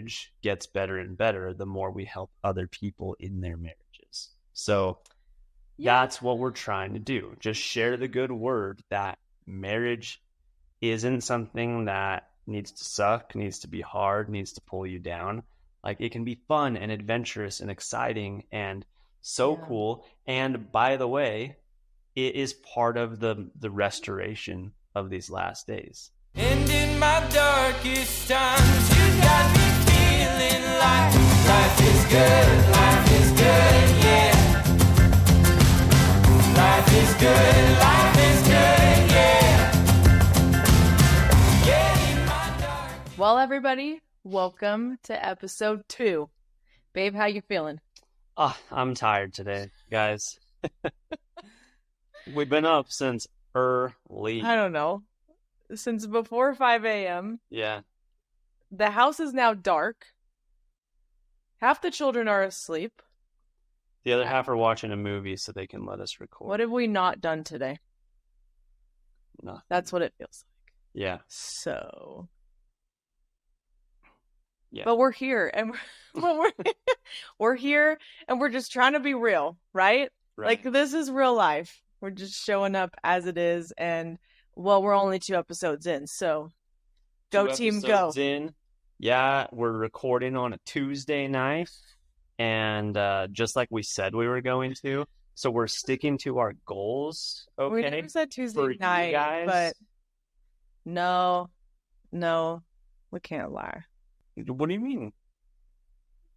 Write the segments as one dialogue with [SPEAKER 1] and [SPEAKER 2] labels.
[SPEAKER 1] marriage gets better and better the more we help other people in their marriages. So that's what we're trying to do. Just share the good word that marriage isn't something that needs to suck, needs to be hard, needs to pull you down. Like, it can be fun and adventurous and exciting and so cool. And by the way, it is part of the restoration of these last days.
[SPEAKER 2] And in my darkest times, you got me feeling like life is good, yeah. Life is good, yeah. Yeah, in my dark.
[SPEAKER 3] Well, everybody, welcome to episode 2. Babe, how you feeling?
[SPEAKER 1] Oh, I'm tired today, guys. We've been up since early.
[SPEAKER 3] I don't know. Since before 5 a.m.
[SPEAKER 1] Yeah.
[SPEAKER 3] The house is now dark. Half the children are asleep.
[SPEAKER 1] The other half are watching a movie so they can let us record.
[SPEAKER 3] What have we not done today?
[SPEAKER 1] Nothing.
[SPEAKER 3] That's what it feels like.
[SPEAKER 1] Yeah.
[SPEAKER 3] So.
[SPEAKER 1] Yeah.
[SPEAKER 3] But we're here, and we're here, and we're just trying to be real, right? Like, this is real life. We're just showing up as it is, and we're only 2 episodes in, so go team, go.
[SPEAKER 1] Yeah, we're recording on a Tuesday night, and just like we said we were going to, so we're sticking to our goals. Okay,
[SPEAKER 3] we never said Tuesday night, but no, we can't lie.
[SPEAKER 1] What do you mean?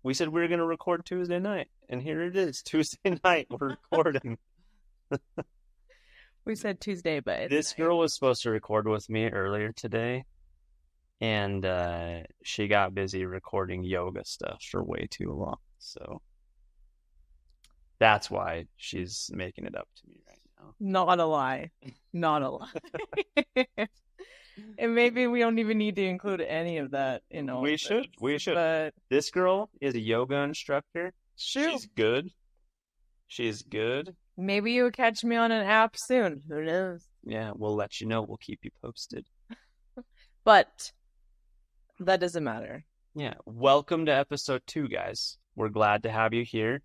[SPEAKER 1] We said we were going to record Tuesday night, and here it is, Tuesday night. We're recording.
[SPEAKER 3] We said Tuesday, but
[SPEAKER 1] this girl was supposed to record with me earlier today, and she got busy recording yoga stuff for way too long. So that's why she's making it up to me right now.
[SPEAKER 3] Not a lie. Not a lie. And maybe we don't even need to include any of that,
[SPEAKER 1] We should.
[SPEAKER 3] But
[SPEAKER 1] this girl is a yoga instructor.
[SPEAKER 3] Shoot.
[SPEAKER 1] She's good.
[SPEAKER 3] Maybe you'll catch me on an app soon. Who knows?
[SPEAKER 1] Yeah, we'll let you know. We'll keep you posted.
[SPEAKER 3] But that doesn't matter.
[SPEAKER 1] Yeah. Welcome to episode 2, guys. We're glad to have you here.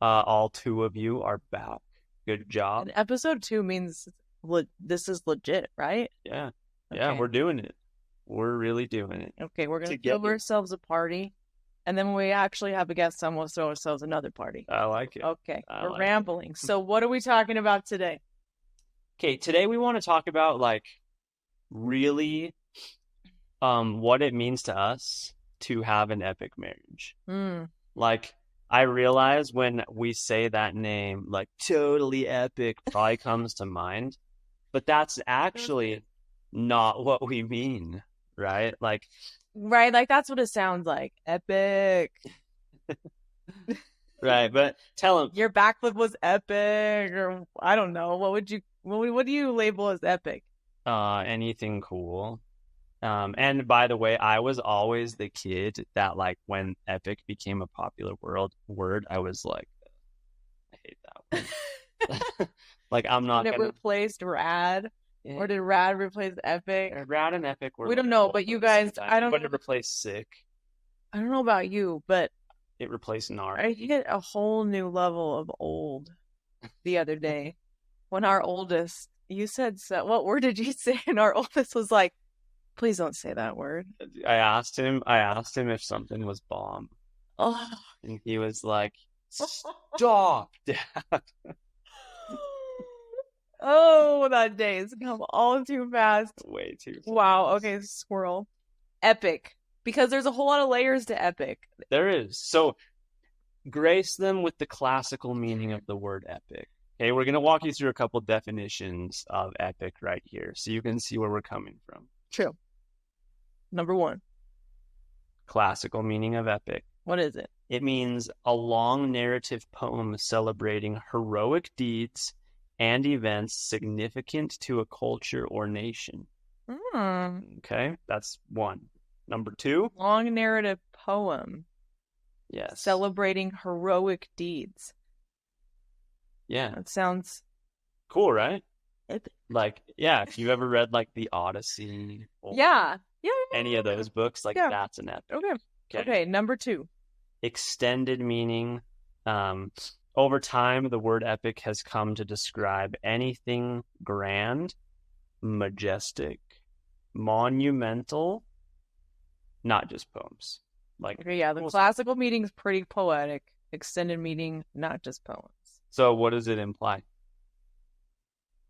[SPEAKER 1] All 2 of you are back. Good job.
[SPEAKER 3] And episode 2 means this is legit, right?
[SPEAKER 1] Yeah.
[SPEAKER 3] Okay.
[SPEAKER 1] Yeah, we're doing it. We're really doing it.
[SPEAKER 3] Okay, we're going to throw ourselves a party. And then when we actually have a guest on, we'll throw ourselves another party.
[SPEAKER 1] I like it.
[SPEAKER 3] Okay, we're rambling. So what are we talking about today?
[SPEAKER 1] Okay, today we want to talk about, like, really what it means to us to have an epic marriage. Like, I realize when we say that name, like, totally epic probably comes to mind. But that's actually not what we mean, right? Like,
[SPEAKER 3] that's what it sounds like. Epic.
[SPEAKER 1] Right, but tell him
[SPEAKER 3] your backflip was epic, or I don't know. What do you label as epic?
[SPEAKER 1] Anything cool. And by the way, I was always the kid that, like, when epic became a popular word, I was like, I hate that word. Like, I'm not
[SPEAKER 3] gonna... It replaced rad. Yeah. Or did rad replace epic?
[SPEAKER 1] Rad and epic were...
[SPEAKER 3] We don't know, but you guys, I don't know.
[SPEAKER 1] But it replaced sick.
[SPEAKER 3] I don't know about you, but...
[SPEAKER 1] It replaced gnarly.
[SPEAKER 3] I hit a whole new level of old the other day. When our oldest... You said... What word did you say? And our oldest was like, please don't say that word.
[SPEAKER 1] I asked him if something was bomb.
[SPEAKER 3] Oh.
[SPEAKER 1] And he was like, stop, Dad.
[SPEAKER 3] Oh, that day has come all too fast.
[SPEAKER 1] Way too fast.
[SPEAKER 3] Wow. Okay, squirrel. Epic. Because there's a whole lot of layers to epic.
[SPEAKER 1] There is. So, grace them with the classical meaning of the word epic. Okay, we're going to walk you through a couple definitions of epic right here, so you can see where we're coming from.
[SPEAKER 3] True. Number 1.
[SPEAKER 1] Classical meaning of epic.
[SPEAKER 3] What is it?
[SPEAKER 1] It means a long narrative poem celebrating heroic deeds and events significant to a culture or nation. Okay, that's 1. Number 2.
[SPEAKER 3] Long narrative poem.
[SPEAKER 1] Yes.
[SPEAKER 3] Celebrating heroic deeds.
[SPEAKER 1] Yeah.
[SPEAKER 3] That sounds...
[SPEAKER 1] cool, right?
[SPEAKER 3] Epic.
[SPEAKER 1] Like, yeah, if you've ever read, like, the Odyssey or
[SPEAKER 3] yeah.
[SPEAKER 1] any of those books, like, that's an epic.
[SPEAKER 3] Okay. Okay, number 2.
[SPEAKER 1] Extended meaning. Over time, the word epic has come to describe anything grand, majestic, monumental, not just poems. Like,
[SPEAKER 3] okay, yeah, the classical meaning is pretty poetic. Extended meaning, not just poems.
[SPEAKER 1] So what does it imply?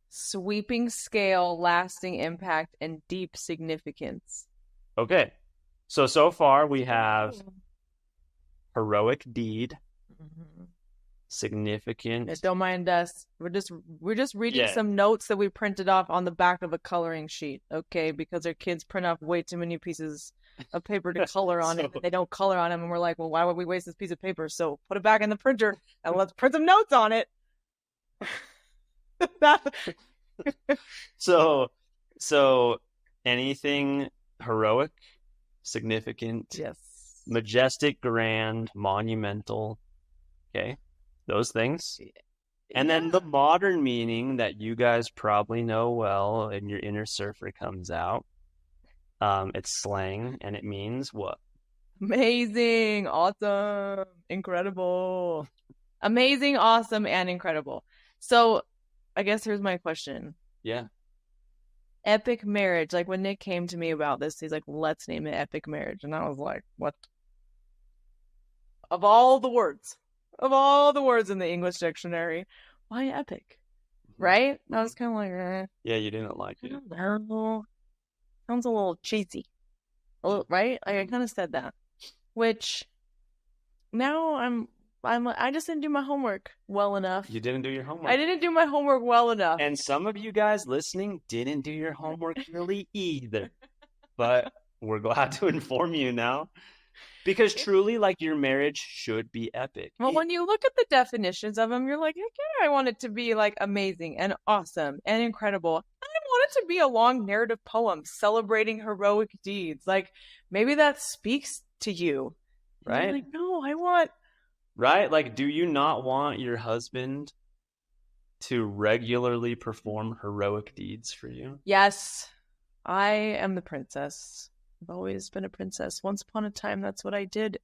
[SPEAKER 3] Sweeping scale, lasting impact, and deep significance.
[SPEAKER 1] Okay. So far we have heroic deed, significant.
[SPEAKER 3] Don't mind us. We're just reading some notes that we printed off on the back of a coloring sheet, okay? Because our kids print off way too many pieces of paper to color on it. And they don't color on them, and we're like, well, why would we waste this piece of paper? So put it back in the printer and let's print some notes on it.
[SPEAKER 1] So anything heroic, significant,
[SPEAKER 3] yes,
[SPEAKER 1] majestic, grand, monumental. Okay, those things. And then the modern meaning that you guys probably know well, and your inner surfer comes out. It's slang, and it means what?
[SPEAKER 3] Amazing, awesome, incredible. Amazing, awesome, and incredible. So I guess here's my question.
[SPEAKER 1] Yeah.
[SPEAKER 3] Epic marriage. Like when Nick came to me about this, he's like, let's name it epic marriage. And I was like, what? Of all the words in the English dictionary, why epic? Right? I was kind of like,
[SPEAKER 1] yeah, you didn't like it.
[SPEAKER 3] I don't know. Sounds a little cheesy. Right? I kind of said that. Which now I just didn't do my homework well enough.
[SPEAKER 1] You didn't do your homework.
[SPEAKER 3] I didn't do my homework well enough.
[SPEAKER 1] And some of you guys listening didn't do your homework really either. But we're glad to inform you now. Because truly, like, your marriage should be epic.
[SPEAKER 3] Well, when you look at the definitions of them, you're like, heck yeah, I want it to be like amazing and awesome and incredible. I want it to be a long narrative poem celebrating heroic deeds. Like, maybe that speaks to you.
[SPEAKER 1] Right?
[SPEAKER 3] You're like, no, I want...
[SPEAKER 1] Right? Like, do you not want your husband to regularly perform heroic deeds for you?
[SPEAKER 3] Yes. I am the princess. I've always been a princess. Once upon a time, that's what I did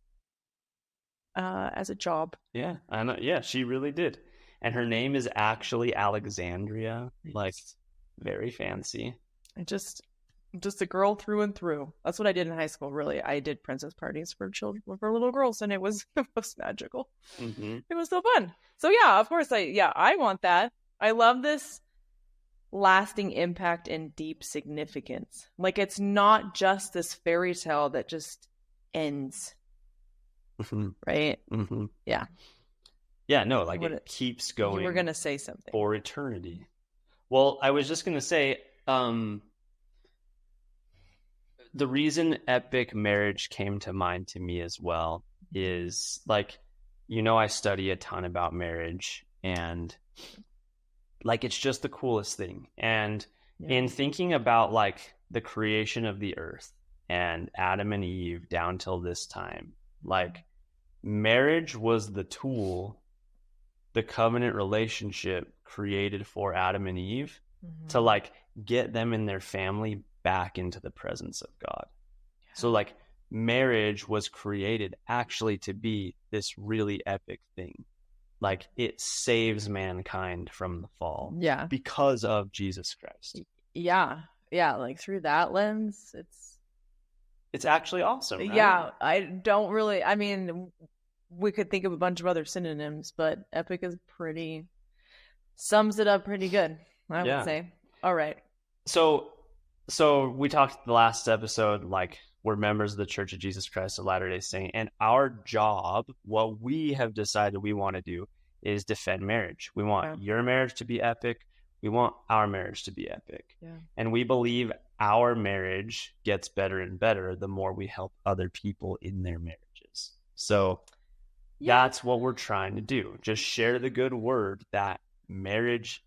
[SPEAKER 3] as a job.
[SPEAKER 1] Yeah, I know. Yeah, she really did. And her name is actually Alexandria. Like, very fancy.
[SPEAKER 3] Just a girl through and through. That's what I did in high school, really. I did princess parties for for little girls, and it was magical.
[SPEAKER 1] Mm-hmm.
[SPEAKER 3] It was so fun. So yeah, of course, I want that. I love this lasting impact and deep significance. Like, it's not just this fairy tale that just ends.
[SPEAKER 1] Mm-hmm.
[SPEAKER 3] Right?
[SPEAKER 1] Mm-hmm.
[SPEAKER 3] Yeah.
[SPEAKER 1] Yeah, no, like it keeps going.
[SPEAKER 3] You were going to say something.
[SPEAKER 1] For eternity. Well, I was just going to say, the reason epic marriage came to mind to me as well is, like, I study a ton about marriage, and like, it's just the coolest thing. And in thinking about, like, the creation of the earth and Adam and Eve down till this time, like, marriage was the tool, the covenant relationship created for Adam and Eve to, like, get them and their family back into the presence of God. Yeah. So, like, marriage was created actually to be this really epic thing. Like, it saves mankind from the fall.
[SPEAKER 3] Yeah.
[SPEAKER 1] Because of Jesus Christ.
[SPEAKER 3] Yeah. Yeah. Like, through that lens,
[SPEAKER 1] it's actually awesome. Right?
[SPEAKER 3] Yeah. I don't really, I mean, we could think of a bunch of other synonyms, but epic is sums it up pretty good, I would say. All right.
[SPEAKER 1] So we talked the last episode, like, we're members of the Church of Jesus Christ of Latter-day Saints, and our job, what we have decided we want to do, is defend marriage. We want your marriage to be epic. We want our marriage to be epic. Yeah. And we believe our marriage gets better and better the more we help other people in their marriages. So that's what we're trying to do. Just share the good word that marriage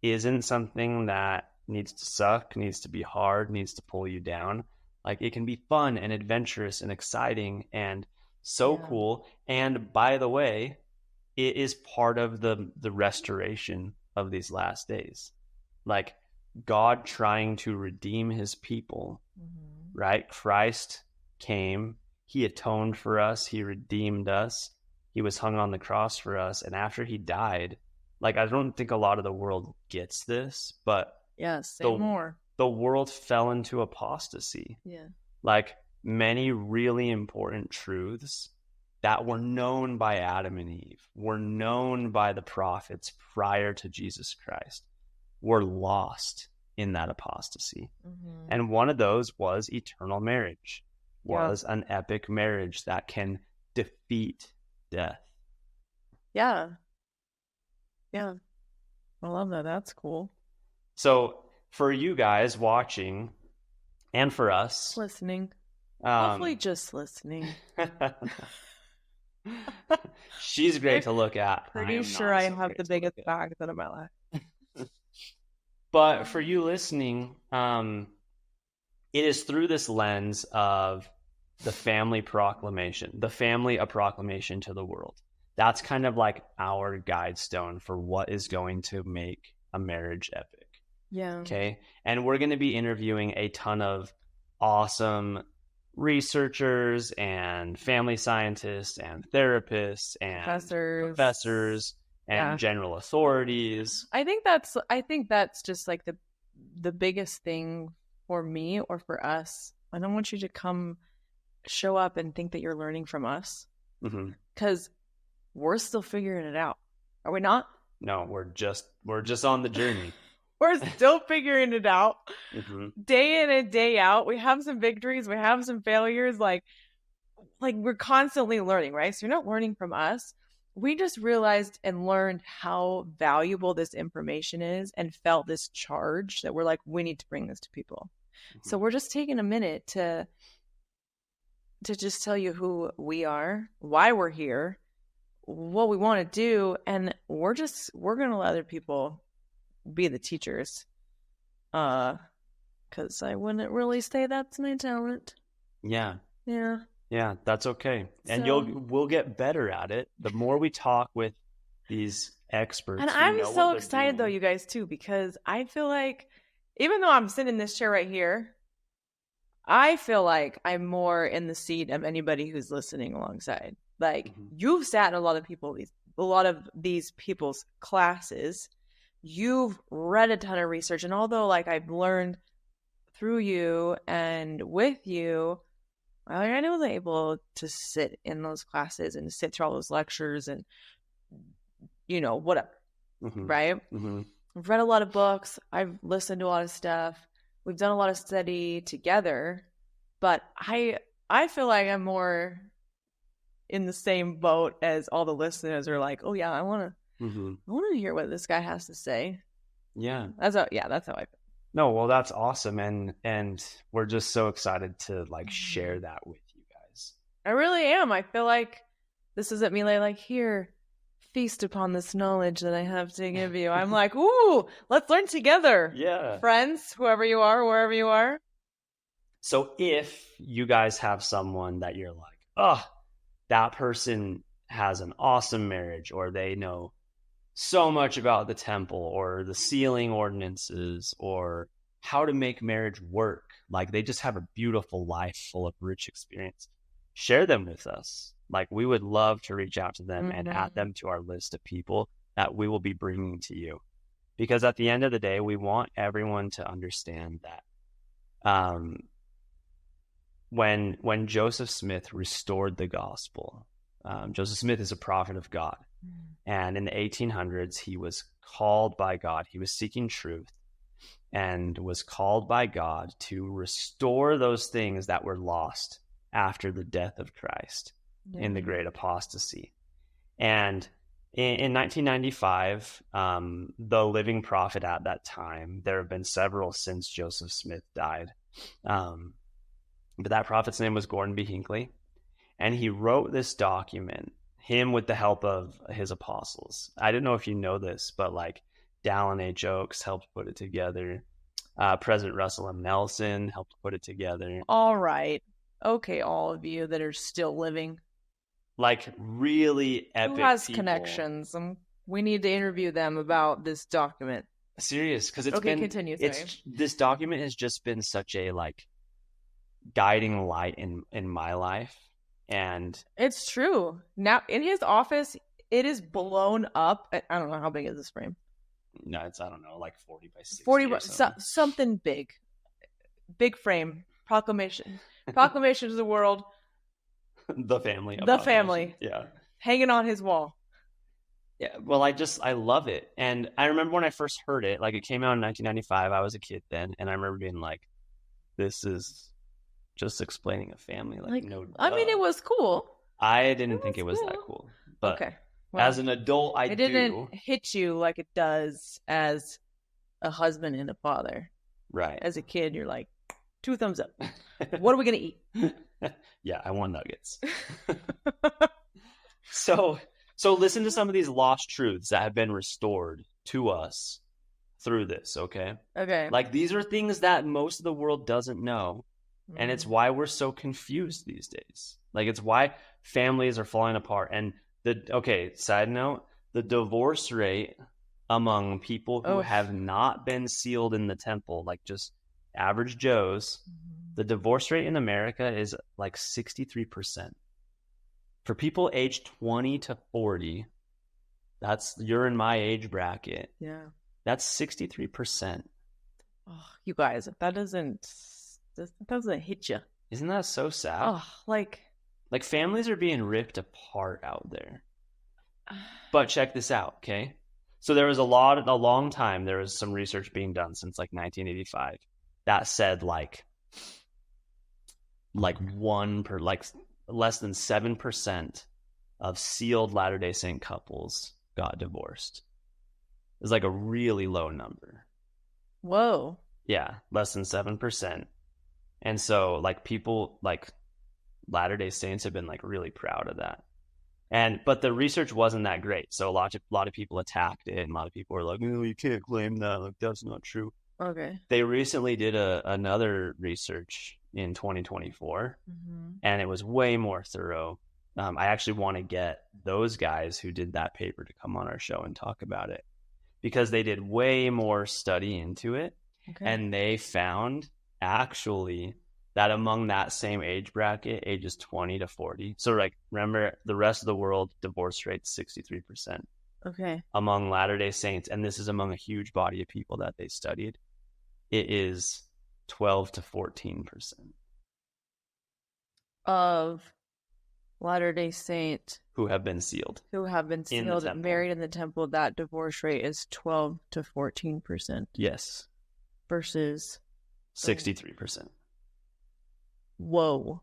[SPEAKER 1] isn't something that needs to suck, needs to be hard, needs to pull you down. Like, it can be fun and adventurous and exciting and so cool. And by the way, it is part of the restoration of these last days. Like, God trying to redeem his people, right? Christ came, He atoned for us. He redeemed us. He was hung on the cross for us. And after he died, like, I don't think a lot of the world gets this, but
[SPEAKER 3] Yes, say
[SPEAKER 1] the,
[SPEAKER 3] more.
[SPEAKER 1] the world fell into apostasy.
[SPEAKER 3] Yeah.
[SPEAKER 1] Like, many really important truths that were known by Adam and Eve, were known by the prophets prior to Jesus Christ, were lost in that apostasy.
[SPEAKER 3] Mm-hmm.
[SPEAKER 1] And one of those was eternal marriage,
[SPEAKER 3] Yeah.
[SPEAKER 1] was an epic marriage that can defeat death.
[SPEAKER 3] Yeah. Yeah. I love that. That's cool.
[SPEAKER 1] So for you guys watching and for us,
[SPEAKER 3] Listening. Hopefully just listening.
[SPEAKER 1] she's great to look at.
[SPEAKER 3] Pretty sure I have the biggest bag in my life.
[SPEAKER 1] But for you listening, it is through this lens of the family proclamation, the family a proclamation to the world. That's kind of like our guide stone for what is going to make a marriage epic.
[SPEAKER 3] Yeah.
[SPEAKER 1] Okay. And we're going to be interviewing a ton of awesome researchers and family scientists and therapists and professors and general authorities.
[SPEAKER 3] I think that's just like the biggest thing for me or for us. I don't want you to show up and think that you're learning from us, because we're still figuring it out. Are we not?
[SPEAKER 1] No, we're just on the journey.
[SPEAKER 3] We're still figuring it out. Day in and day out. We have some victories. We have some failures. Like we're constantly learning, right? So you're not learning from us. We just realized and learned how valuable this information is and felt this charge that we're like, we need to bring this to people. So we're just taking a minute to just tell you who we are, why we're here, what we want to do, and we're going to let other people be the teachers, because I wouldn't really say that's my talent.
[SPEAKER 1] Yeah, that's okay. And we'll get better at it the more we talk with these experts.
[SPEAKER 3] And I'm so excited though, you guys, too, because I feel like even though I'm sitting in this chair right here, I feel like I'm more in the seat of anybody who's listening alongside. Like, you've sat in a lot of these people's classes. You've read a ton of research, and although like I've learned through you and with you, I was able to sit in those classes and sit through all those lectures and whatever, right? I've read a lot of books. I've listened to a lot of stuff. We've done a lot of study together, but I feel like I'm more in the same boat as all the listeners are like, oh yeah, I want to hear what this guy has to say.
[SPEAKER 1] Yeah.
[SPEAKER 3] That's how I feel.
[SPEAKER 1] No, well, that's awesome. And we're just so excited to share that with you guys.
[SPEAKER 3] I really am. I feel like this isn't me like, here, feast upon this knowledge that I have to give you. I'm like, ooh, let's learn together.
[SPEAKER 1] Yeah.
[SPEAKER 3] Friends, whoever you are, wherever you are.
[SPEAKER 1] So if you guys have someone that you're like, oh, that person has an awesome marriage, or they know so much about the temple or the sealing ordinances or how to make marriage work, like they just have a beautiful life full of rich experience, share them with us. Like, we would love to reach out to them and add them to our list of people that we will be bringing to you, because at the end of the day, we want everyone to understand that when Joseph Smith restored the gospel, Joseph Smith is a prophet of God. And in the 1800s, he was called by God. He was seeking truth and was called by God to restore those things that were lost after the death of Christ in the great apostasy. And in 1995, the living prophet at that time, there have been several since Joseph Smith died. But that prophet's name was Gordon B. Hinckley. And he wrote this document, him with the help of his apostles. I don't know if you know this, but Dallin H. Oaks helped put it together. President Russell M. Nelson helped put it together.
[SPEAKER 3] All right. Okay, all of you that are still living.
[SPEAKER 1] Really epic.
[SPEAKER 3] Who has
[SPEAKER 1] people.
[SPEAKER 3] connections? We need to interview them about this document.
[SPEAKER 1] Serious, because
[SPEAKER 3] continue.
[SPEAKER 1] This document has just been such a guiding light in my life, And
[SPEAKER 3] It's true. Now in his office, it is blown up. I don't know how big is this frame.
[SPEAKER 1] no, it's, I don't know, like 40 by 60
[SPEAKER 3] 40
[SPEAKER 1] or something.
[SPEAKER 3] something big frame. Proclamation to the world.
[SPEAKER 1] The family.
[SPEAKER 3] The family.
[SPEAKER 1] Yeah.
[SPEAKER 3] Hanging on his wall.
[SPEAKER 1] Yeah. Well, I love it. And I remember when I first heard it, like it came out in 1995. I was a kid then. And I remember being like, this is just explaining a family. Like no,
[SPEAKER 3] I mean, it was cool.
[SPEAKER 1] I didn't think it was that cool. But
[SPEAKER 3] okay. Well,
[SPEAKER 1] as an adult, it
[SPEAKER 3] didn't hit you like it does as a husband and a father.
[SPEAKER 1] Right.
[SPEAKER 3] As a kid, you're like, 2 thumbs up. What are we going to eat?
[SPEAKER 1] Yeah, I want nuggets. So listen to some of these lost truths that have been restored to us through this, okay?
[SPEAKER 3] Okay.
[SPEAKER 1] Like these are things that most of the world doesn't know. And it's why we're so confused these days. Like it's why families are falling apart. And side note, the divorce rate among people who have not been sealed in the temple, like just average Joes, the divorce rate in America is like 63%. For people aged 20 to 40, you're in my age bracket.
[SPEAKER 3] Yeah.
[SPEAKER 1] That's 63%.
[SPEAKER 3] Oh, you guys, that doesn't hit you.
[SPEAKER 1] Isn't that so sad?
[SPEAKER 3] Oh, like
[SPEAKER 1] families are being ripped apart out there. But check this out, okay? So there was a long time, there was some research being done since like 1985 that said like less than 7% of sealed Latter-day Saint couples got divorced. It's like a really low number.
[SPEAKER 3] Whoa.
[SPEAKER 1] Yeah, less than 7%. And so like people like Latter-day Saints have been like really proud of that. But the research wasn't that great. So a lot of people attacked it, and a lot of people were like, "No, you can't claim that. Like that's not true."
[SPEAKER 3] Okay.
[SPEAKER 1] They recently did another research in 2024, and it was way more thorough. I actually want to get those guys who did that paper to come on our show and talk about it, because they did way more study into it, and they found actually that among that same age bracket, ages 20 to 40. So like, remember the rest of the world divorce rate 63%.
[SPEAKER 3] Okay.
[SPEAKER 1] Among Latter-day Saints, and this is among a huge body of people that they studied, it is 12 to 14%.
[SPEAKER 3] Of Latter-day Saint
[SPEAKER 1] who have been sealed.
[SPEAKER 3] And married in the temple, that divorce rate is 12 to 14%.
[SPEAKER 1] Yes.
[SPEAKER 3] Versus
[SPEAKER 1] 63%.
[SPEAKER 3] Whoa.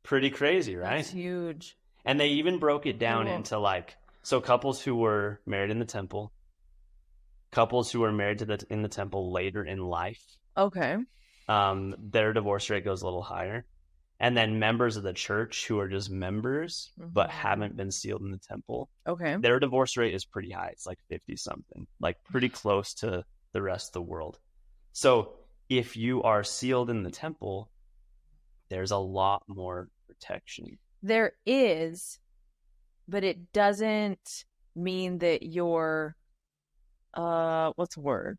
[SPEAKER 1] Pretty crazy, right?
[SPEAKER 3] That's huge.
[SPEAKER 1] And they even broke it down into like, so couples who were married in the temple, couples who were married in the temple later in life.
[SPEAKER 3] Okay.
[SPEAKER 1] Their divorce rate goes a little higher. And then members of the church who are just members but haven't been sealed in the temple.
[SPEAKER 3] Okay.
[SPEAKER 1] Their divorce rate is pretty high. It's like 50 something, like pretty close to the rest of the world. So if you are sealed in the temple, there's a lot more protection.
[SPEAKER 3] There is, but it doesn't mean that you're, what's the word?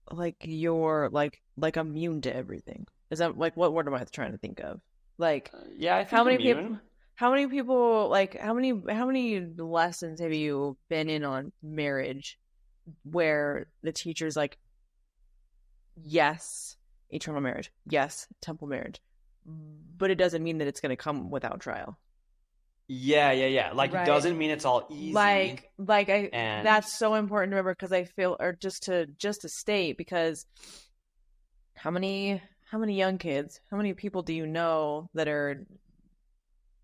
[SPEAKER 3] Like you're like immune to everything. Is that like, what word am I trying to think of? Like,
[SPEAKER 1] yeah, I think
[SPEAKER 3] how many people, like how many lessons have you been in on marriage where the teacher's like, yes, eternal marriage, yes, temple marriage, but it doesn't mean that it's going to come without trial.
[SPEAKER 1] Yeah. Like,
[SPEAKER 3] right.
[SPEAKER 1] It doesn't mean it's all easy.
[SPEAKER 3] That's so important to remember, because I feel, or just to state, because how many young kids, how many people do you know that are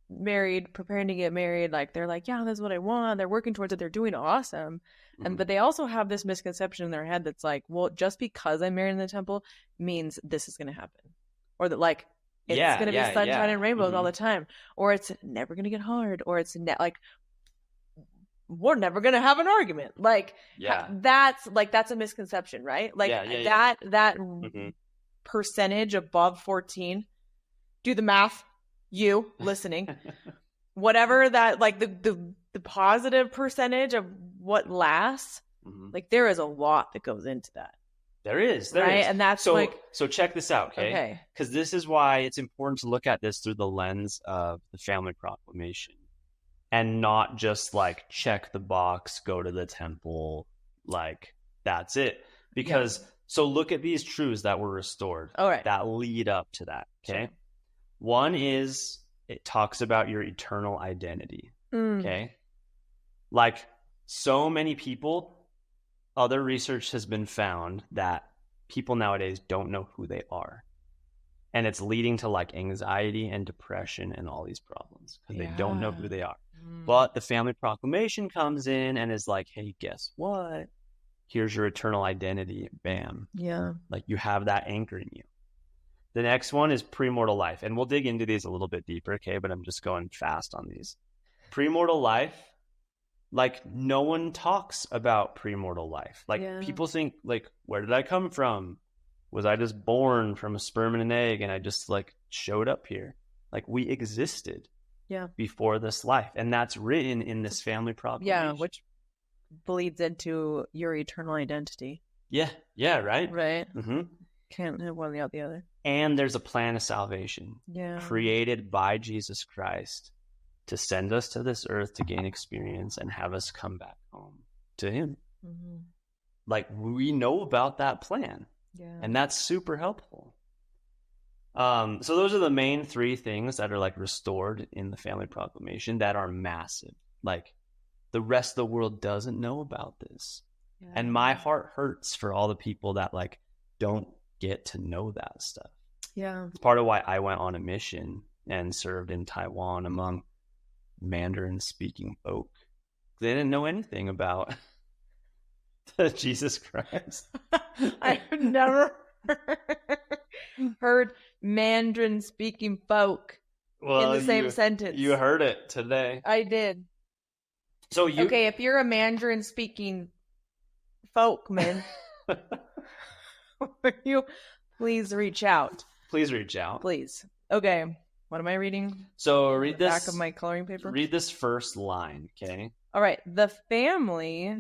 [SPEAKER 3] married, preparing to get married? Like, they're like, yeah, that's what I want. They're working towards it. They're doing awesome. But they also have this misconception in their head that's like, well, just because I'm married in the temple means this is going to happen. Or that like, it's going to be sunshine and rainbows all the time. Or it's never going to get hard. Or it's like, we're never going to have an argument. Like, that's a misconception, right? Like that percentage above 14, do the math, you listening, whatever that, like the positive percentage of what lasts, like there is a lot that goes into that.
[SPEAKER 1] There is.
[SPEAKER 3] Right? And that's
[SPEAKER 1] so,
[SPEAKER 3] like...
[SPEAKER 1] So check this out, okay?
[SPEAKER 3] Okay.
[SPEAKER 1] Because this is why it's important to look at this through the lens of the Family Proclamation and not just like check the box, go to the temple, like that's it. Because, so look at these truths that were restored that lead up to that, okay? Sure. One is it talks about your eternal identity, okay? Like so many people... Other research has been found that people nowadays don't know who they are. And it's leading to like anxiety and depression and all these problems because they don't know who they are. But the Family Proclamation comes in and is like, hey, guess what? Here's your eternal identity. Bam.
[SPEAKER 3] Yeah.
[SPEAKER 1] Like you have that anchor in you. The next one is premortal life. And we'll dig into these a little bit deeper, okay? But I'm just going fast on these. Premortal life. Like no one talks about premortal life. Like people think like, where did I come from? Was I just born from a sperm and an egg and I just like showed up here? Like we existed before this life. And that's written in this Family Proclamation.
[SPEAKER 3] Yeah, which bleeds into your eternal identity.
[SPEAKER 1] Yeah, right?
[SPEAKER 3] Right. Mm-hmm. Can't have one without the other.
[SPEAKER 1] And there's a plan of salvation created by Jesus Christ to send us to this earth to gain experience and have us come back home to him. Mm-hmm. Like we know about that plan. Yeah. And that's super helpful. So those are the main three things that are like restored in the Family Proclamation that are massive. Like the rest of the world doesn't know about this. Yeah. And my heart hurts for all the people that like don't get to know that stuff.
[SPEAKER 3] Yeah.
[SPEAKER 1] It's part of why I went on a mission and served in Taiwan among Mandarin speaking folk. They didn't know anything about Jesus Christ.
[SPEAKER 3] I've never heard Mandarin speaking folk in the same sentence.
[SPEAKER 1] You heard it today.
[SPEAKER 3] I did.
[SPEAKER 1] So
[SPEAKER 3] okay, if you're a Mandarin speaking folk, man, you please reach out.
[SPEAKER 1] Please reach out.
[SPEAKER 3] Please. Okay. What am I reading?
[SPEAKER 1] So read this.
[SPEAKER 3] Back of my coloring paper.
[SPEAKER 1] Read this first line, okay?
[SPEAKER 3] All right. The family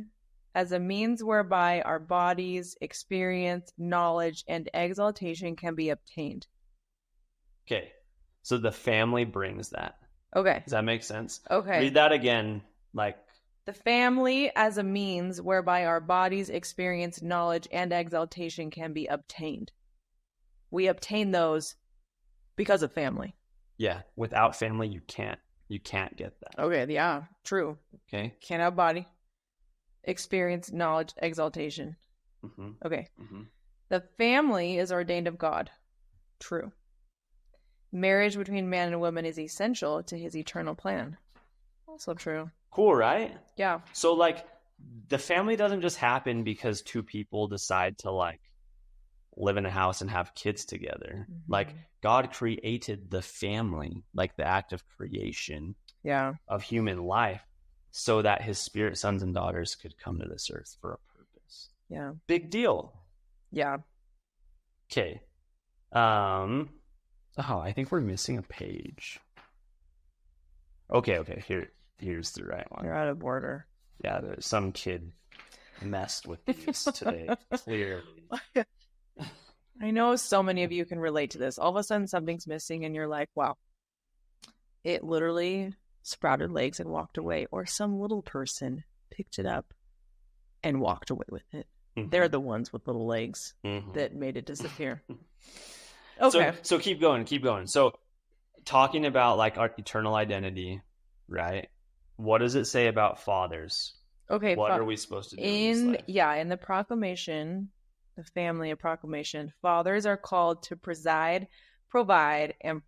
[SPEAKER 3] as a means whereby our bodies, experience, knowledge, and exaltation can be obtained.
[SPEAKER 1] Okay. So the family brings that.
[SPEAKER 3] Okay.
[SPEAKER 1] Does that make sense?
[SPEAKER 3] Okay.
[SPEAKER 1] Read that again. Like
[SPEAKER 3] the family as a means whereby our bodies, experience, knowledge, and exaltation can be obtained. We obtain those because of family.
[SPEAKER 1] Yeah, without family, you can't get that.
[SPEAKER 3] Okay, yeah, true.
[SPEAKER 1] Okay.
[SPEAKER 3] Can't have body, experience, knowledge, exaltation. Mm-hmm. Okay. Mm-hmm. The family is ordained of God. True. Marriage between man and woman is essential to his eternal plan. Also true.
[SPEAKER 1] Cool, right?
[SPEAKER 3] Yeah.
[SPEAKER 1] So, like, the family doesn't just happen because two people decide to, like, live in a house and have kids together. Mm-hmm. Like, God created the family, like the act of creation of human life, so that his spirit sons and daughters could come to this earth for a purpose.
[SPEAKER 3] Yeah.
[SPEAKER 1] Big deal.
[SPEAKER 3] Yeah.
[SPEAKER 1] Okay. I think we're missing a page. Okay. Here's the right one.
[SPEAKER 3] You're out of order.
[SPEAKER 1] Yeah, there's some kid messed with these today, clearly.
[SPEAKER 3] I know so many of you can relate to this. All of a sudden something's missing and you're like, wow, it literally sprouted legs and walked away. Or some little person picked it up and walked away with it. Mm-hmm. They're the ones with little legs that made it disappear. Okay.
[SPEAKER 1] So keep going. So talking about like our eternal identity, right? What does it say about fathers?
[SPEAKER 3] Okay.
[SPEAKER 1] What are we supposed to do in this life?
[SPEAKER 3] In the proclamation, the family of proclamation, fathers are called to preside, provide, and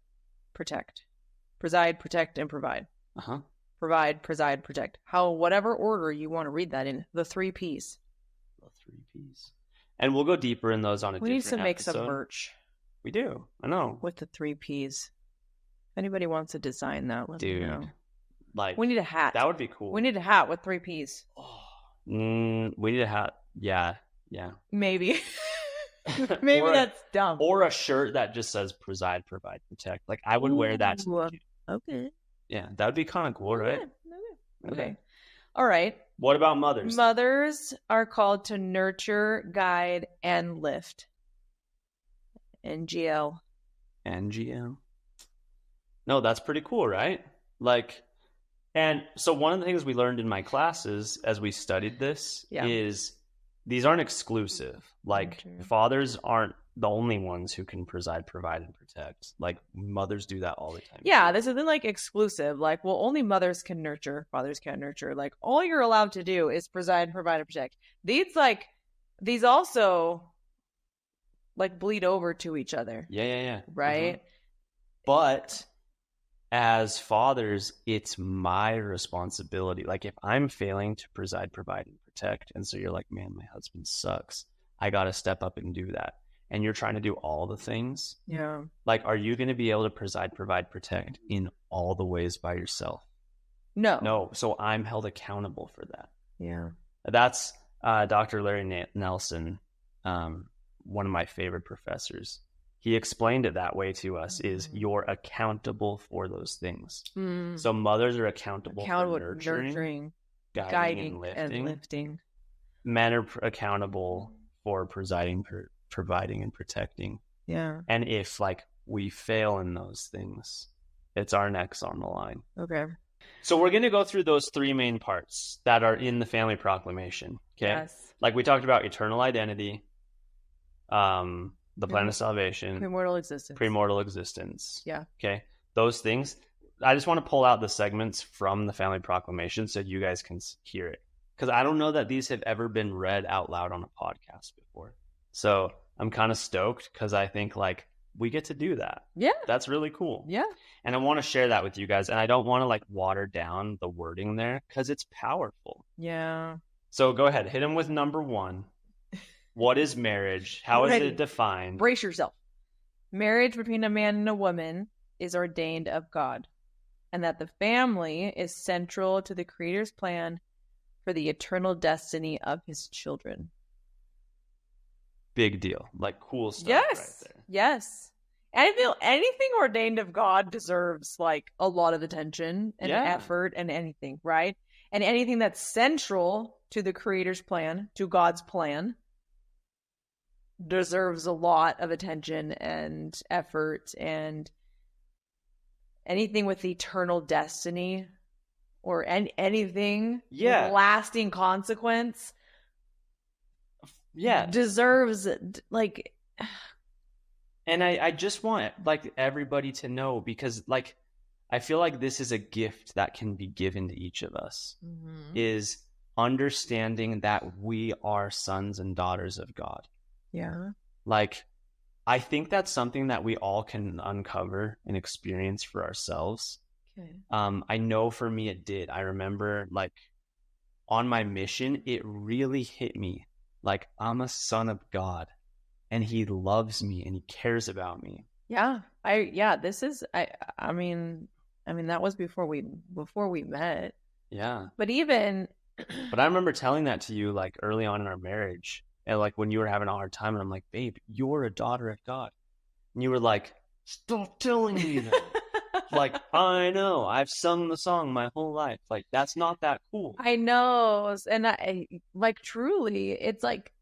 [SPEAKER 3] protect. Preside, protect, and provide.
[SPEAKER 1] Uh-huh.
[SPEAKER 3] Provide, preside, protect. Whatever order you want to read that in. The 3 Ps.
[SPEAKER 1] The 3 Ps. And we'll go deeper in those on a different episode.
[SPEAKER 3] We need to make some merch.
[SPEAKER 1] We do. I know.
[SPEAKER 3] With the 3 Ps. If anybody wants to design that, let me know.
[SPEAKER 1] Like,
[SPEAKER 3] we need a hat.
[SPEAKER 1] That would be cool.
[SPEAKER 3] We need a hat with 3 Ps.
[SPEAKER 1] We need a hat. Yeah.
[SPEAKER 3] Maybe. Maybe that's dumb.
[SPEAKER 1] Or a shirt that just says preside, provide, protect. Like, I would wear that.
[SPEAKER 3] Okay.
[SPEAKER 1] Yeah, that would be kind of cool, right?
[SPEAKER 3] Okay. All right.
[SPEAKER 1] What about mothers?
[SPEAKER 3] Mothers are called to nurture, guide, and lift. NGL.
[SPEAKER 1] NGL. No, that's pretty cool, right? Like, and so one of the things we learned in my classes as we studied this is these aren't exclusive. Like, fathers aren't the only ones who can preside, provide, and protect. Like, mothers do that all the time.
[SPEAKER 3] Yeah, this isn't like exclusive. Like, well, only mothers can nurture, fathers can't nurture. Like, all you're allowed to do is preside, provide, and protect. These also like bleed over to each other.
[SPEAKER 1] Yeah.
[SPEAKER 3] Right?
[SPEAKER 1] But as fathers, it's my responsibility. Like, if I'm failing to preside, provide, and protect, and so you're like, man, my husband sucks, I got to step up and do that. And you're trying to do all the things.
[SPEAKER 3] Yeah.
[SPEAKER 1] Like, are you going to be able to preside, provide, protect in all the ways by yourself? No. So I'm held accountable for that.
[SPEAKER 3] Yeah.
[SPEAKER 1] That's Dr. Larry Nelson, one of my favorite professors. He explained it that way to us, is you're accountable for those things. So mothers are accountable for nurturing, guiding, and lifting. Men are accountable for presiding, providing, and protecting.
[SPEAKER 3] Yeah.
[SPEAKER 1] And if like we fail in those things, it's our necks on the line.
[SPEAKER 3] Okay.
[SPEAKER 1] So we're going to go through those three main parts that are in the Family Proclamation. Okay.
[SPEAKER 3] Yes.
[SPEAKER 1] Like we talked about eternal identity, the plan of salvation, premortal existence.
[SPEAKER 3] Yeah.
[SPEAKER 1] Okay. Those things. I just want to pull out the segments from the Family Proclamation so you guys can hear it. Because I don't know that these have ever been read out loud on a podcast before. So I'm kind of stoked because I think like we get to do that.
[SPEAKER 3] Yeah.
[SPEAKER 1] That's really cool.
[SPEAKER 3] Yeah.
[SPEAKER 1] And I want to share that with you guys. And I don't want to like water down the wording there because it's powerful.
[SPEAKER 3] Yeah.
[SPEAKER 1] So go ahead. Hit them with number 1. What is marriage? How is it defined?
[SPEAKER 3] Brace yourself. Marriage between a man and a woman is ordained of God, and that the family is central to the Creator's plan for the eternal destiny of his children.
[SPEAKER 1] Big deal. Like cool stuff
[SPEAKER 3] yes.
[SPEAKER 1] right there.
[SPEAKER 3] Yes. And I feel anything ordained of God deserves like a lot of attention and effort and anything, right? And anything that's central to the Creator's plan, to God's plan, deserves a lot of attention and effort, and anything with eternal destiny or anything with lasting consequence deserves like.
[SPEAKER 1] And I just want like everybody to know, because like I feel like this is a gift that can be given to each of us, is understanding that we are sons and daughters of God.
[SPEAKER 3] Yeah.
[SPEAKER 1] Like, I think that's something that we all can uncover and experience for ourselves.
[SPEAKER 3] Okay.
[SPEAKER 1] I know for me it did. I remember like on my mission, it really hit me. Like, I'm a son of God and he loves me and he cares about me.
[SPEAKER 3] Yeah. I mean that was before we met.
[SPEAKER 1] Yeah.
[SPEAKER 3] But
[SPEAKER 1] I remember telling that to you like early on in our marriage. And like when you were having a hard time, and I'm like, babe, you're a daughter of God. And you were like, stop telling me that. Like, I know, I've sung the song my whole life. Like, that's not that cool.
[SPEAKER 3] I know. And I like truly, it's like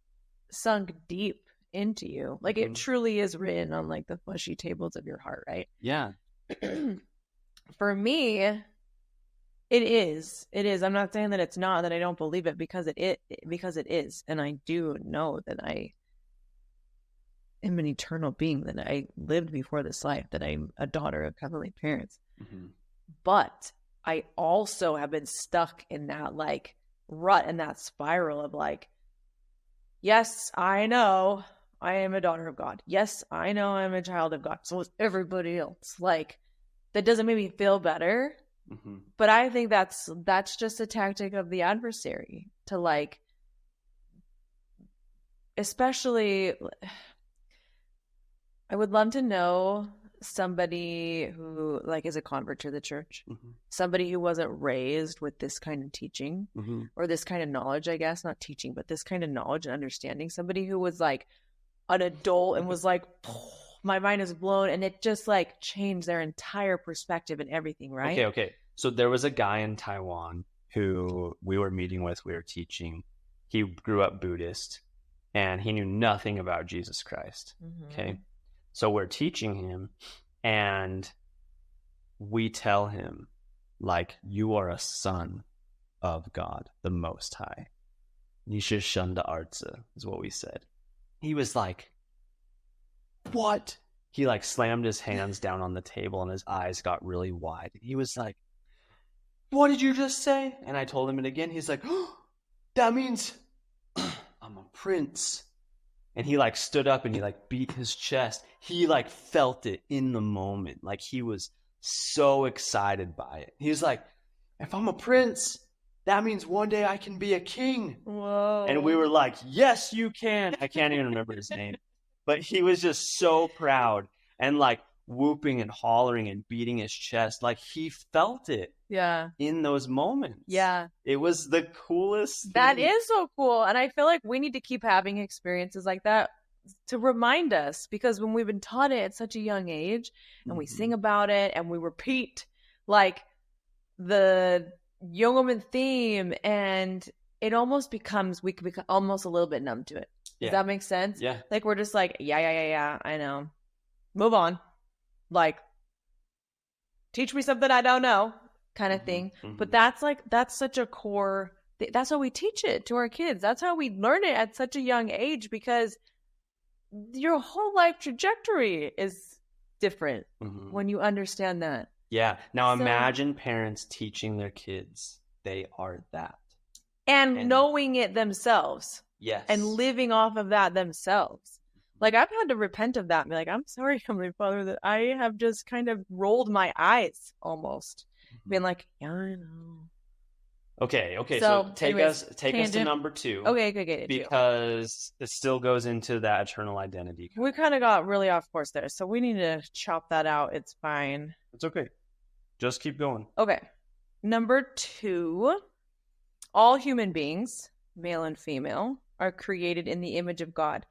[SPEAKER 3] sunk deep into you. Like it truly is written on like the fleshy tables of your heart, right?
[SPEAKER 1] Yeah.
[SPEAKER 3] For me, it is. I'm not saying that it's not, that I don't believe it, because it is. And I do know that I am an eternal being, that I lived before this life, that I'm a daughter of heavenly parents. But I also have been stuck in that like rut and that spiral of like, yes, I know I am a daughter of God. Yes, I know I'm a child of God. So is everybody else. Like, that doesn't make me feel better. But I think that's just a tactic of the adversary to like, especially, I would love to know somebody who like is a convert to the church, somebody who wasn't raised with this kind of teaching or this kind of knowledge, I guess, not teaching, but this kind of knowledge and understanding, somebody who was like an adult and was like, my mind is blown, and it just like changed their entire perspective and everything, right?
[SPEAKER 1] Okay. So there was a guy in Taiwan who we were meeting with, we were teaching. He grew up Buddhist, and he knew nothing about Jesus Christ. Okay. So we're teaching him, and we tell him, like, you are a son of God, the Most High. Nishishanda Artsa is what we said. He was like, what? He like slammed his hands down on the table and his eyes got really wide. He was like, what did you just say? And I told him it again. He's like, oh, that means I'm a prince. And he like stood up and he like beat his chest. He like felt it in the moment. Like he was so excited by it. He was like, if I'm a prince, that means one day I can be a king.
[SPEAKER 3] Whoa.
[SPEAKER 1] And we were like, yes, you can. I can't even remember his name. But he was just so proud and like whooping and hollering and beating his chest. Like he felt it.
[SPEAKER 3] Yeah.
[SPEAKER 1] In those moments.
[SPEAKER 3] Yeah.
[SPEAKER 1] It was the coolest thing.
[SPEAKER 3] That is so cool. And I feel like we need to keep having experiences like that to remind us, because when we've been taught it at such a young age and we sing about it and we repeat like the young woman theme, and it almost becomes, we can become almost a little bit numb to it. Does that make sense?
[SPEAKER 1] Yeah.
[SPEAKER 3] Like we're just like, yeah, I know. Move on. Like, teach me something I don't know kind of thing. But that's such a core, that's how we teach it to our kids. That's how we learn it at such a young age, because your whole life trajectory is different when you understand that.
[SPEAKER 1] Yeah. Now imagine parents teaching their kids they are that.
[SPEAKER 3] And knowing it themselves.
[SPEAKER 1] Yes.
[SPEAKER 3] And living off of that themselves. Like, I've had to repent of that and be like, I'm sorry, Heavenly Father, that I have just kind of rolled my eyes almost. Being like, yeah, I know.
[SPEAKER 1] Okay. So take us to number 2.
[SPEAKER 3] Okay.
[SPEAKER 1] Because it still goes into that eternal identity.
[SPEAKER 3] We kind of got really off course there, so we need to chop that out. It's fine.
[SPEAKER 1] It's okay. Just keep going.
[SPEAKER 3] Okay. Number 2, all human beings, male and female, are created in the image of God.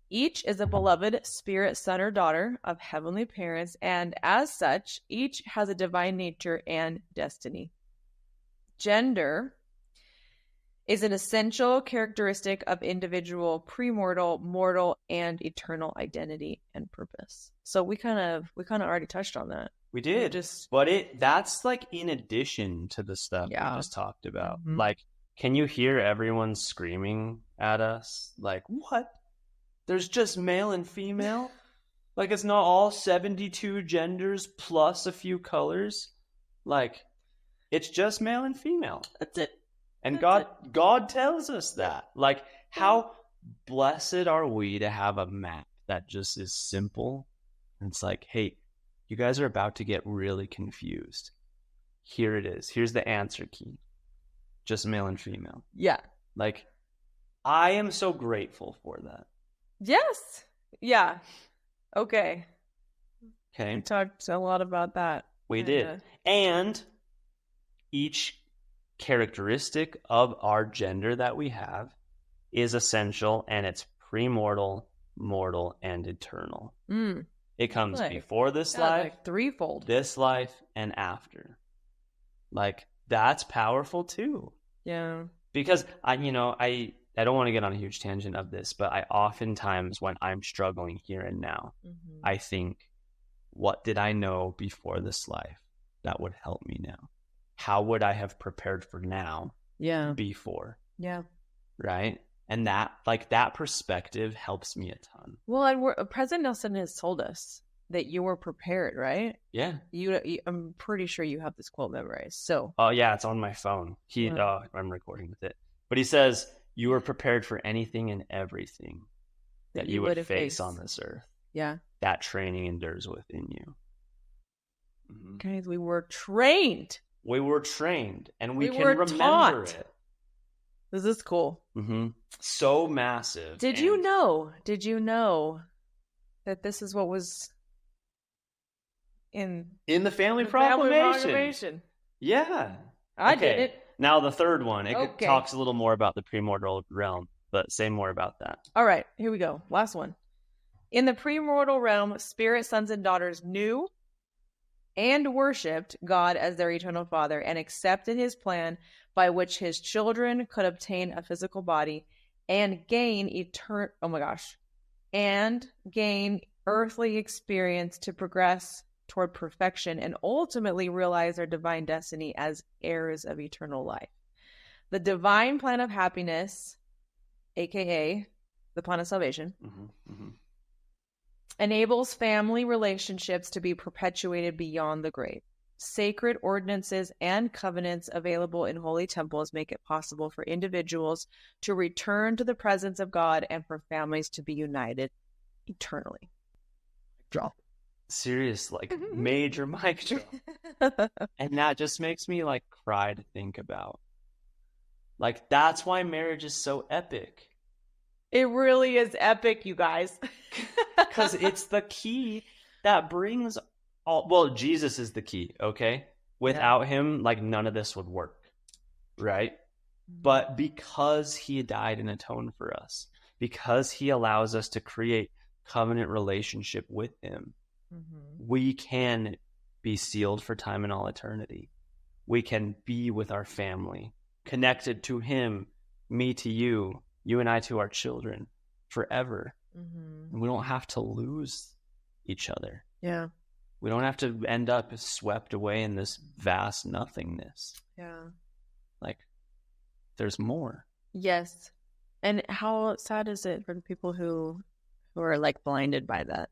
[SPEAKER 3] Each is a beloved spirit son or daughter of heavenly parents, and as such, each has a divine nature and destiny. Gender is an essential characteristic of individual premortal, mortal, and eternal identity and purpose. So we kind of already touched on that.
[SPEAKER 1] We did. But that's like in addition to the stuff we just talked about. Like, can you hear everyone screaming at us? Like, what? There's just male and female? Like, it's not all 72 genders plus a few colors? Like, it's just male and female.
[SPEAKER 3] That's it.
[SPEAKER 1] And God tells us that. Like, how blessed are we to have a map that just is simple? And it's like, hey, you guys are about to get really confused. Here it is. Here's the answer key. Just male and female.
[SPEAKER 3] Yeah.
[SPEAKER 1] Like, I am so grateful for that.
[SPEAKER 3] Yes. Yeah. Okay.
[SPEAKER 1] Okay.
[SPEAKER 3] We talked a lot about that.
[SPEAKER 1] We did. And each characteristic of our gender that we have is essential, and it's premortal, mortal, and eternal. It comes before this life,
[SPEAKER 3] like threefold.
[SPEAKER 1] This life, and after. Like, that's powerful too.
[SPEAKER 3] Yeah.
[SPEAKER 1] Because I don't want to get on a huge tangent of this, but I oftentimes, when I'm struggling here and now, I think, what did I know before this life that would help me now? How would I have prepared for now before? Yeah. Right? And that perspective helps me a ton.
[SPEAKER 3] Well, and President Nelson has told us that you were prepared, right?
[SPEAKER 1] Yeah.
[SPEAKER 3] I'm pretty sure you have this quote memorized. So.
[SPEAKER 1] Oh, yeah, it's on my phone. I'm recording with it. But he says, you were prepared for anything and everything that you would face on this earth. Yeah. That training endures within you.
[SPEAKER 3] Guys, we were trained.
[SPEAKER 1] We were trained, and we can remember it.
[SPEAKER 3] This is cool.
[SPEAKER 1] So massive.
[SPEAKER 3] Did you know that this is what was in
[SPEAKER 1] the Family Proclamation? Yeah.
[SPEAKER 3] I did it.
[SPEAKER 1] Now the third one, it talks a little more about the premortal realm, but say more about that.
[SPEAKER 3] All right, here we go. Last one. In the premortal realm, spirit sons and daughters knew and worshipped God as their eternal Father and accepted his plan by which his children could obtain a physical body and gain earthly experience to progress toward perfection and ultimately realize their divine destiny as heirs of eternal life. The divine plan of happiness, aka the plan of salvation, enables family relationships to be perpetuated beyond the grave. Sacred ordinances and covenants available in holy temples make it possible for individuals to return to the presence of God and for families to be united eternally. Drop.
[SPEAKER 1] Serious, like major mic drop. And that just makes me like cry to think about. Like, that's why marriage is so epic.
[SPEAKER 3] It really is epic, you guys.
[SPEAKER 1] Because it's the key that brings all. Well, Jesus is the key, okay? Without him, like, none of this would work, right? But because he died and atoned for us, because he allows us to create covenant relationship with him, we can be sealed for time and all eternity. We can be with our family, connected to him, me to you, you and I to our children forever. And we don't have to lose each other.
[SPEAKER 3] Yeah.
[SPEAKER 1] We don't have to end up swept away in this vast nothingness.
[SPEAKER 3] Yeah.
[SPEAKER 1] Like, there's more.
[SPEAKER 3] Yes. And how sad is it for the people who are like blinded by that?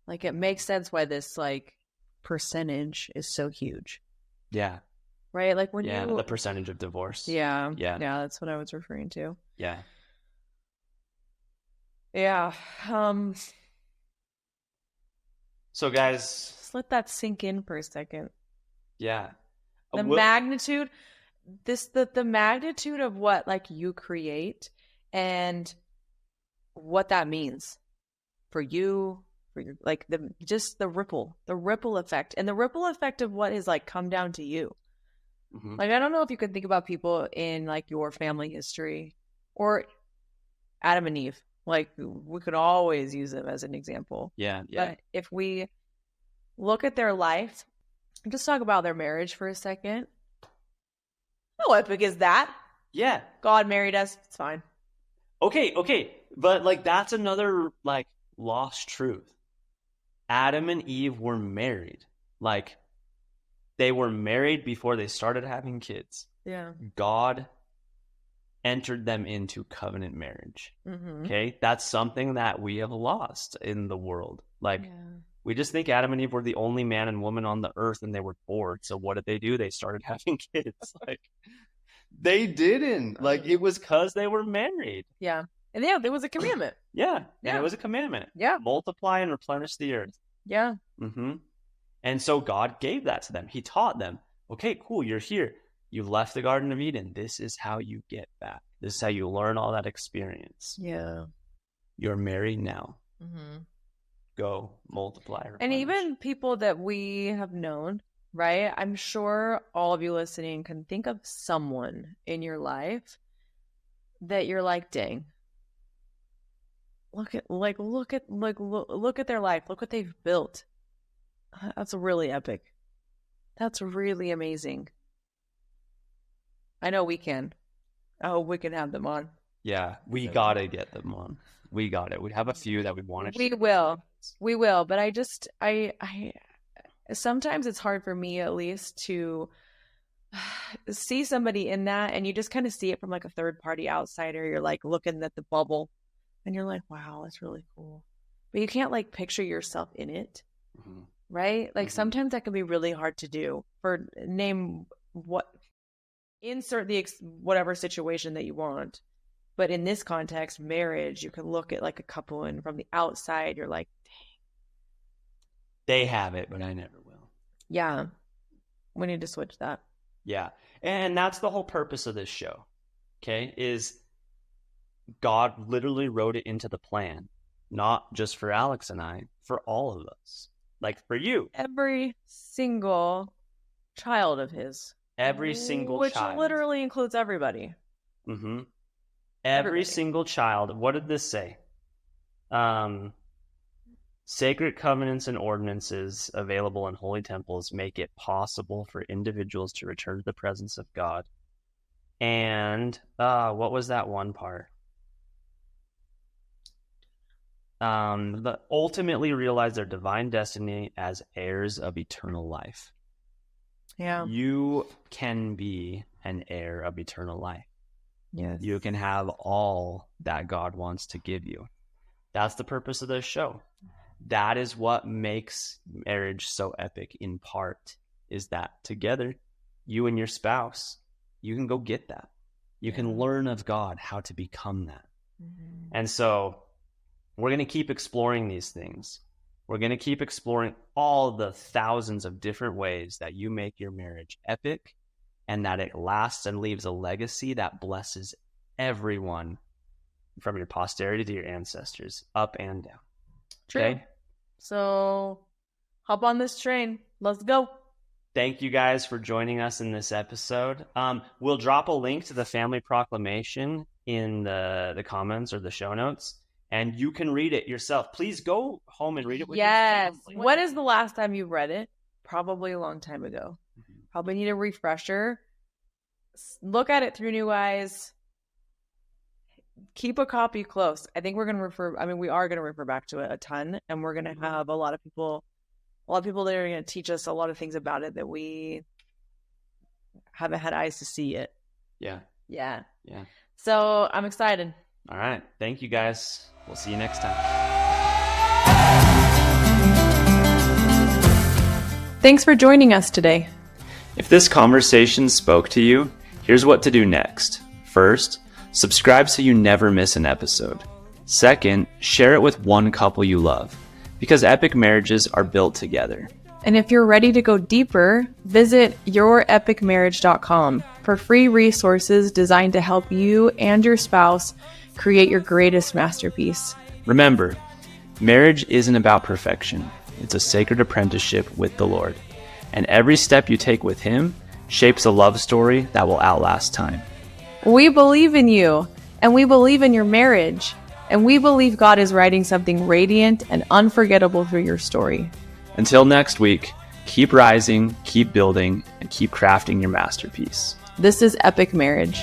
[SPEAKER 3] Like, it makes sense why this like percentage is so huge.
[SPEAKER 1] Yeah.
[SPEAKER 3] Right? Like when
[SPEAKER 1] the percentage of divorce.
[SPEAKER 3] Yeah.
[SPEAKER 1] Yeah.
[SPEAKER 3] Yeah, that's what I was referring to.
[SPEAKER 1] Yeah.
[SPEAKER 3] Yeah.
[SPEAKER 1] So guys,
[SPEAKER 3] Just let that sink in for a second.
[SPEAKER 1] Yeah.
[SPEAKER 3] The magnitude of what like you create and what that means for you, for your like the ripple effect, and the ripple effect of what has like come down to you. Like, I don't know if you can think about people in like your family history or Adam and Eve. Like, we could always use them as an example.
[SPEAKER 1] Yeah.
[SPEAKER 3] But if we look at their life, just talk about their marriage for a second. How epic is that?
[SPEAKER 1] Yeah.
[SPEAKER 3] God married us. It's fine.
[SPEAKER 1] Okay. But like, that's another like lost truth. Adam and Eve were married. Like, they were married before they started having kids.
[SPEAKER 3] Yeah.
[SPEAKER 1] God entered them into covenant marriage. Okay? That's something that we have lost in the world. Like, we just think Adam and Eve were the only man and woman on the earth and they were bored. So what did they do? They started having kids. Like, they didn't. Like, it was because they were married.
[SPEAKER 3] Yeah. And yeah, there was a commandment.
[SPEAKER 1] And it was a commandment.
[SPEAKER 3] Yeah.
[SPEAKER 1] Multiply and replenish the earth.
[SPEAKER 3] Yeah.
[SPEAKER 1] And so God gave that to them. He taught them, okay, cool, you're here. You left the Garden of Eden. This is how you get back. This is how you learn all that experience.
[SPEAKER 3] Yeah.
[SPEAKER 1] You're married now. Go multiply. Replenish.
[SPEAKER 3] And even people that we have known, right? I'm sure all of you listening can think of someone in your life that you're like, dang. Look at their life. Look what they've built. That's really epic. That's really amazing. I know we can. I hope we can have them on.
[SPEAKER 1] Yeah, we gotta get them on. We got it. We have a few that we want to.
[SPEAKER 3] We will. But I sometimes it's hard for me, at least, to see somebody in that, and you just kind of see it from like a third party outsider. You're like looking at the bubble, and you're like, wow, that's really cool. But you can't like picture yourself in it, right? Like sometimes that can be really hard to do. Insert the whatever situation that you want. But in this context, marriage, you can look at like a couple and from the outside, you're like, dang.
[SPEAKER 1] They have it, but I never will.
[SPEAKER 3] Yeah. We need to switch that.
[SPEAKER 1] Yeah. And that's the whole purpose of this show. Okay. Is God literally wrote it into the plan, not just for Alex and I, for all of us. Like for you.
[SPEAKER 3] Every single child of his.
[SPEAKER 1] Every single child.
[SPEAKER 3] Which literally includes everybody.
[SPEAKER 1] Every single child. What did this say? Sacred covenants and ordinances available in holy temples make it possible for individuals to return to the presence of God. And what was that one part? Ultimately realize their divine destiny as heirs of eternal life.
[SPEAKER 3] Yeah.
[SPEAKER 1] You can be an heir of eternal life.
[SPEAKER 3] Yes.
[SPEAKER 1] You can have all that God wants to give you. That's the purpose of this show. That is what makes marriage so epic, in part, is that together, you and your spouse, you can go get that. You can learn of God how to become that. Mm-hmm. And so we're going to keep exploring these things. We're going to keep exploring all the thousands of different ways that you make your marriage epic and that it lasts and leaves a legacy that blesses everyone from your posterity to your ancestors, up and down.
[SPEAKER 3] True.
[SPEAKER 1] Okay?
[SPEAKER 3] So hop on this train. Let's go.
[SPEAKER 1] Thank you guys for joining us in this episode. We'll drop a link to the Family Proclamation in the comments or the show notes, and you can read it yourself. Please go home and read it with your family.
[SPEAKER 3] When is the last time you read it? Probably a long time ago. Mm-hmm. Probably need a refresher. Look at it through new eyes. Keep a copy close. I think we are going to refer back to it a ton, and we're going to have a lot of people that are going to teach us a lot of things about it that we haven't had eyes to see yet. Yeah. So I'm excited.
[SPEAKER 1] All right. Thank you, guys. We'll see you next time.
[SPEAKER 3] Thanks for joining us today.
[SPEAKER 1] If this conversation spoke to you, here's what to do next. First, subscribe so you never miss an episode. Second, share it with one couple you love, because epic marriages are built together.
[SPEAKER 3] And if you're ready to go deeper, visit yourepicmarriage.com for free resources designed to help you and your spouse create your greatest masterpiece.
[SPEAKER 1] Remember, marriage isn't about perfection. It's a sacred apprenticeship with the Lord. And every step you take with Him shapes a love story that will outlast time.
[SPEAKER 3] We believe in you, and we believe in your marriage, and we believe God is writing something radiant and unforgettable through your story.
[SPEAKER 1] Until next week, keep rising, keep building, and keep crafting your masterpiece.
[SPEAKER 3] This is Epic Marriage.